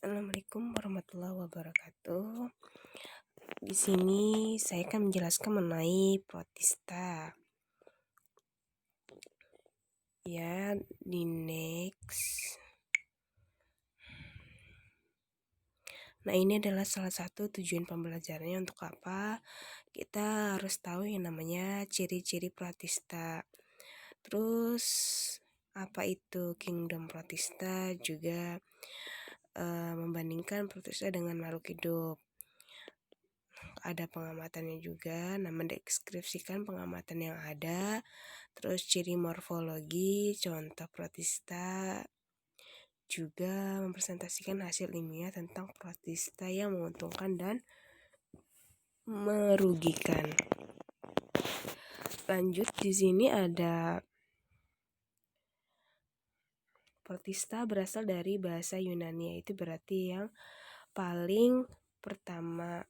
Assalamualaikum warahmatullahi wabarakatuh. Di sini saya akan menjelaskan mengenai protista. Ya, di next. Nah, ini adalah salah satu tujuan pembelajarannya. Untuk apa? Kita harus tahu yang namanya ciri-ciri protista. Terus apa itu kingdom protista, juga membandingkan protista dengan makhluk hidup. Ada pengamatannya juga, mendeskripsikan pengamatan yang ada, terus ciri morfologi, contoh protista, juga mempresentasikan hasil ilmiah tentang protista yang menguntungkan dan merugikan. Lanjut, di sini ada protista berasal dari bahasa Yunani, yaitu berarti yang paling pertama.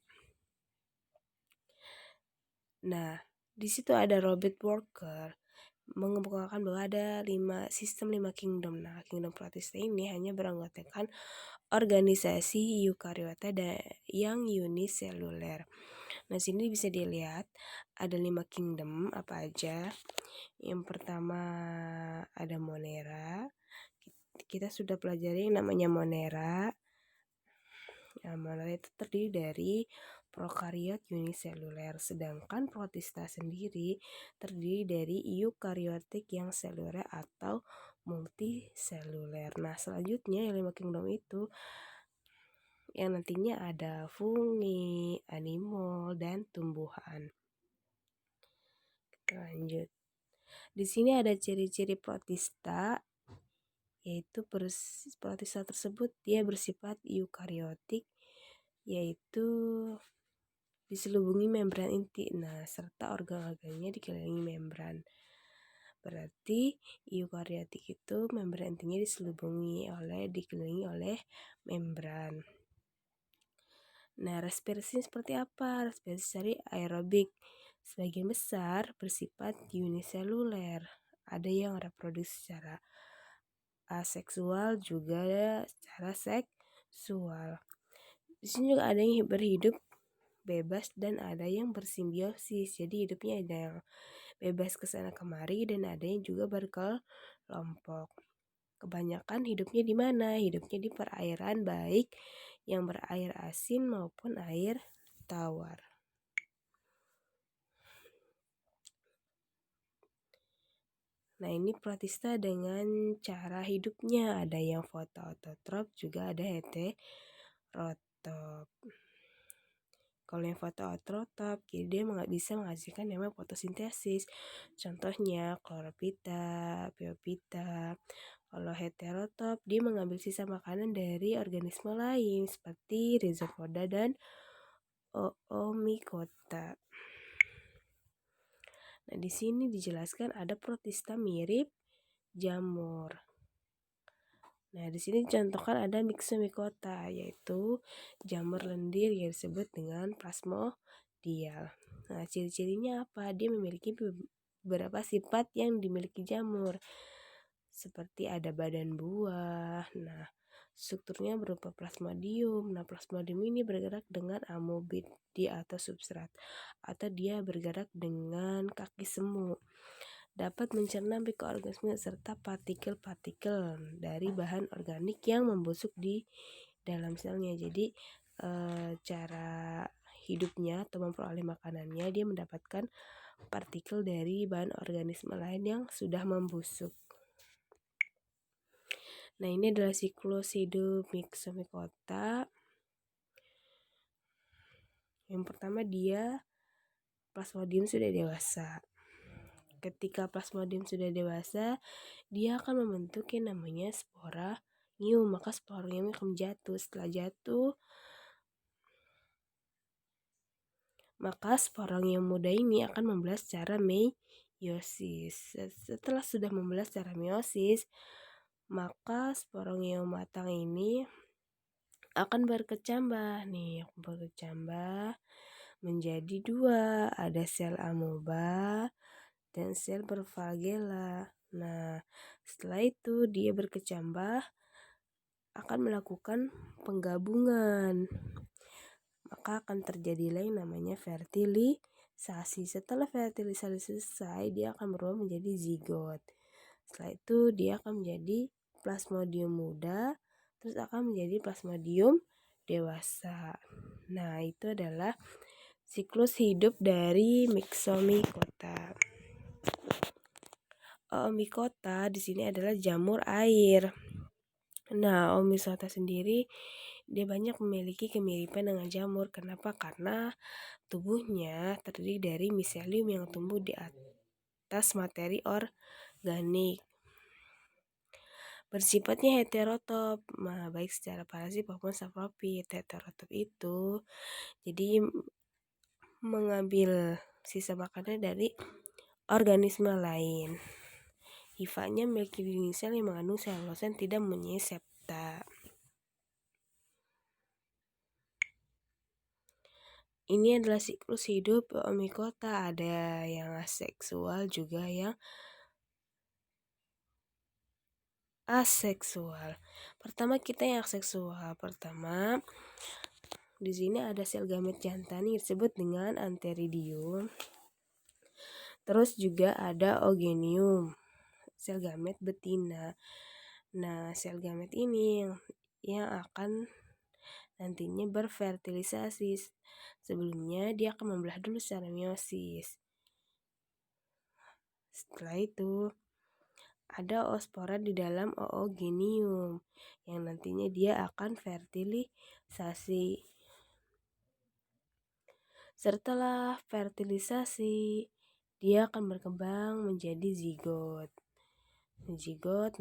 Nah, di situ ada Robert Walker mengemukakan bahwa ada 5 kingdom. Nah, kingdom protista ini hanya beranggotakan organisasi eukariota yang uniseluler. Nah, sini bisa dilihat ada 5 kingdom apa aja. Yang pertama ada Monera. Kita sudah pelajari yang namanya Monera. Nah, Monera itu terdiri dari prokariot uniseluler, sedangkan protista sendiri terdiri dari eukariotik yang seluler atau multiseluler. Nah, selanjutnya yang 5 kingdom itu yang nantinya ada fungi, animal, dan tumbuhan. Kita lanjut. Di sini ada ciri-ciri protista, yaitu protista tersebut dia bersifat eukariotik, yaitu diselubungi membran inti, serta organ-organnya dikelilingi membran. Berarti eukariotik itu membran intinya dikelilingi oleh membran. Nah, respirasi seperti apa? Respirasi aerobik sebagian besar bersifat uniseluler. Ada yang reproduksi secara aseksual, juga secara seksual. Di sini juga ada yang berhidup bebas dan ada yang bersimbiosis. Jadi hidupnya ada yang bebas kesana kemari dan ada yang juga berkelompok. Kebanyakan hidupnya di mana? Hidupnya di perairan, baik yang berair asin maupun air tawar. Nah, ini protista dengan cara hidupnya. Ada yang fotoautotrop, juga ada heterotop. Kalau yang fotoautotrop, jadi dia bisa menghasilkan namanya fotosintesis. Contohnya chlorophyta, pheophyta. Kalau heterotop, dia mengambil sisa makanan dari organisme lain seperti rhizopoda dan oomycota. Nah, di sini dijelaskan ada protista mirip jamur. Nah, di sini dicontohkan ada myxomycota, yaitu jamur lendir yang disebut dengan plasmodial. Nah, ciri-cirinya apa? Dia memiliki beberapa sifat yang dimiliki jamur, seperti ada badan buah. Nah, strukturnya berupa plasmodium. Nah, plasmodium ini bergerak dengan amobit di atas substrat, atau dia bergerak dengan kaki semu. Dapat mencerna mikroorganisme serta partikel-partikel dari bahan organik yang membusuk di dalam selnya. Jadi cara hidupnya atau memperoleh makanannya, dia mendapatkan partikel dari bahan organisme lain yang sudah membusuk. Nah, ini adalah siklus hidup myxomycota. Yang pertama, dia plasmodium sudah dewasa. Ketika plasmodium sudah dewasa, dia akan membentuk yang namanya sporanium. Maka sporanium akan jatuh. Setelah jatuh, maka sporanium muda ini akan membelah secara meiosis. Setelah sudah membelah secara meiosis, maka sporanium matang ini akan berkecambah menjadi 2. Ada sel amoeba dan sel berflagela. Nah, setelah itu dia berkecambah akan melakukan penggabungan. Maka akan terjadilah yang namanya fertilisasi. Setelah fertilisasi selesai, dia akan berubah menjadi zigot. Setelah itu dia akan menjadi plasmodium muda, terus akan menjadi plasmodium dewasa. Nah, itu adalah siklus hidup dari Myxomicota. Oomycota di sini adalah jamur air. Nah, Oomycota sendiri dia banyak memiliki kemiripan dengan jamur. Kenapa? Karena tubuhnya terdiri dari miselium yang tumbuh di atas materi organik. Bersifatnya heterotop, baik secara parasit maupun saprofit. Heterotop itu jadi mengambil sisa makanan dari organisme lain. Hifanya memiliki dinding sel yang mengandung selulosa yang tidak mempunyai septa. Ini adalah siklus hidup Oomycota. Ada yang aseksual juga yang aseksual. Pertama kita yang aseksual. Pertama di sini ada sel gamet jantan yang disebut dengan antheridium. Terus juga ada oogonium, sel gamet betina. Nah, sel gamet ini yang akan nantinya berfertilisasi. Sebelumnya dia akan membelah dulu secara meiosis. Setelah itu ada oospora di dalam oogonium yang nantinya dia akan fertilisasi. Setelah fertilisasi, dia akan berkembang menjadi zigot.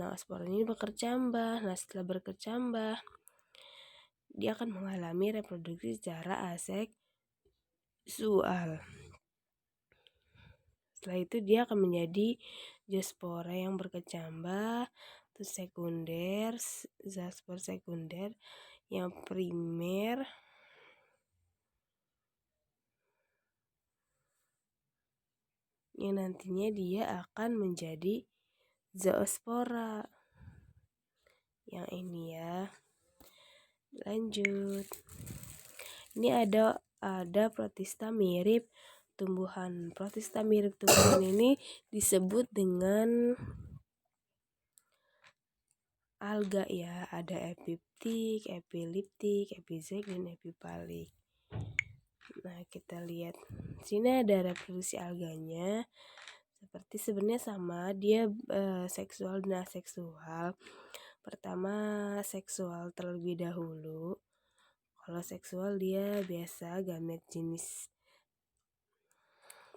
Nah, oospora ini berkecambah. Nah, setelah berkecambah, dia akan mengalami reproduksi secara aseksual. Setelah itu dia akan menjadi zoospora yang berkecambah, terus sekunder, zoospora sekunder, yang primer, yang nantinya dia akan menjadi zoospora. Yang ini ya. Lanjut. Ini ada protista mirip tumbuhan. Protista mirip tumbuhan ini disebut dengan alga ya. Ada epiptik, epiliptik, epizek, dan epipalik. Nah, kita lihat sini ada reproduksi alganya. Seperti sebenarnya sama, dia seksual dan aseksual. Pertama seksual terlebih dahulu. Kalau seksual dia biasa gamet jenis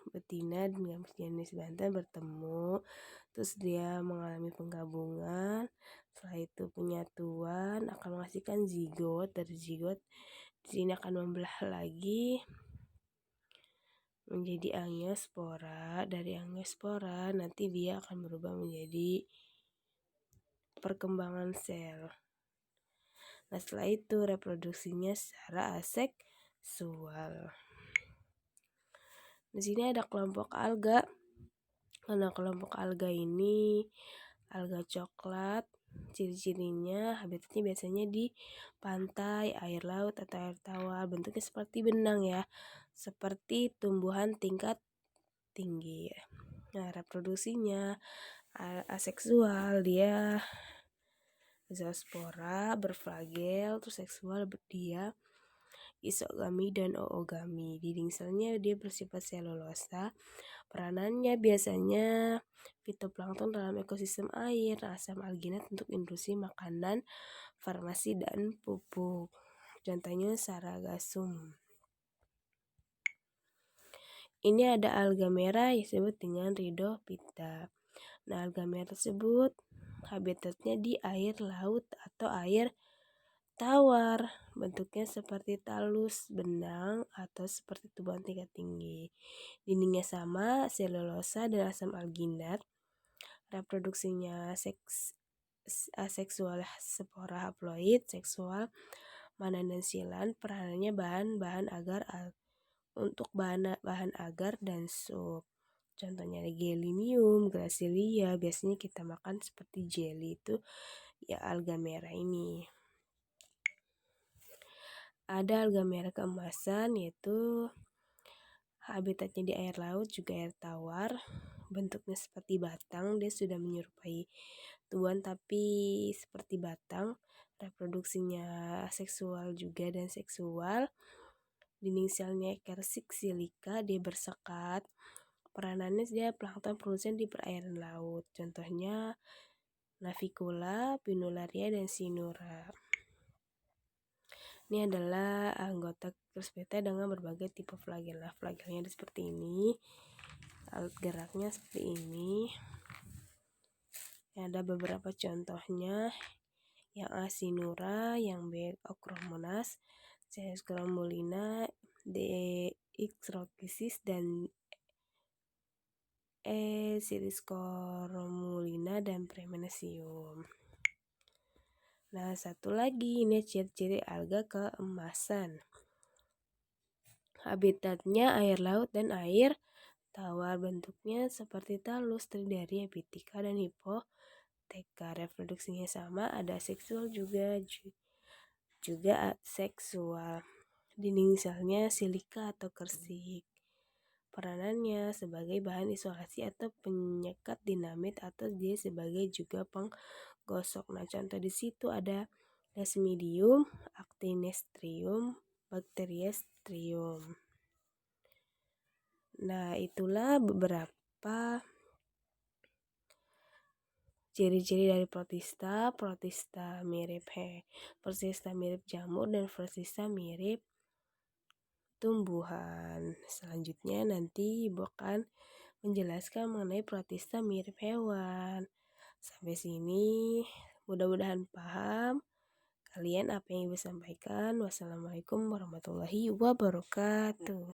betina dan gamet jenis jantan bertemu, terus dia mengalami penggabungan. Setelah itu penyatuan akan menghasilkan zigot. Dari zigot di sini akan membelah lagi menjadi angiospora. Dari angiospora nanti dia akan berubah menjadi perkembangan sel. Nah, setelah itu reproduksinya secara aseksual. Di sini ada kelompok alga. Nah, kelompok alga ini alga coklat. Ciri-cirinya habitatnya biasanya di pantai, air laut atau air tawar. Bentuknya seperti benang ya, seperti tumbuhan tingkat tinggi. Nah, reproduksinya aseksual, dia zoospora, berflagel, terus seksual dia isogami dan oogami. Dinding selnya dia bersifat selulosa. Peranannya biasanya fitoplankton dalam ekosistem air, asam alginat untuk industri makanan, farmasi, dan pupuk. Contohnya Sargassum. Ini ada alga merah yang disebut dengan Rhidophyta. Nah, alga merah tersebut habitatnya di air laut atau air tawar. Bentuknya seperti talus benang atau seperti tumbuhan tingkat tinggi. Dindingnya sama, selulosa dan asam alginat. Reproduksinya aseksual, spora haploid, seksual, manan dan silan. Peranannya bahan agar untuk bahan agar dan sup. Contohnya ada gelinium, gracilia. Biasanya kita makan seperti jelly itu ya alga merah ini. ada alga merah keemasan, yaitu habitatnya di air laut juga air tawar. Bentuknya seperti batang, dia sudah menyerupai tuan tapi seperti batang. Reproduksinya seksual juga dan seksual. Dinding selnya Ekersik silika, dia bersekat. Peranannya dia plankton produsen di perairan laut. Contohnya Navicula, Pinularia, dan Sinura. Ini adalah anggota Crustacea dengan berbagai tipe flagella. Flagellanya seperti ini. Alat geraknya seperti ini. Ada beberapa contohnya. Yang A Sinura, yang B Ochromonas, C Scrambulina, D Ixrokisis, dan E Siliscormulina dan Premenesium. Nah, satu lagi ini ciri-ciri alga keemasan. Habitatnya air laut dan air tawar, bentuknya seperti talus, Tridaria, Epitheca, dan Hypotheca. Reproduksinya sama, ada seksual juga seksual. Dinding selnya silika atau kersik. Peranannya sebagai bahan isolasi atau penyekat dinamit, atau dia sebagai juga penggosok. Nah, contoh di situ ada Plasmidium, Actinistrium, Bacteriastrium. Nah, itulah beberapa ciri-ciri dari protista. Protista mirip jamur, dan protista mirip tumbuhan. Selanjutnya nanti Ibu akan menjelaskan mengenai protista mirip hewan. Sampai sini mudah-mudahan paham kalian apa yang Ibu sampaikan. Wassalamualaikum warahmatullahi wabarakatuh.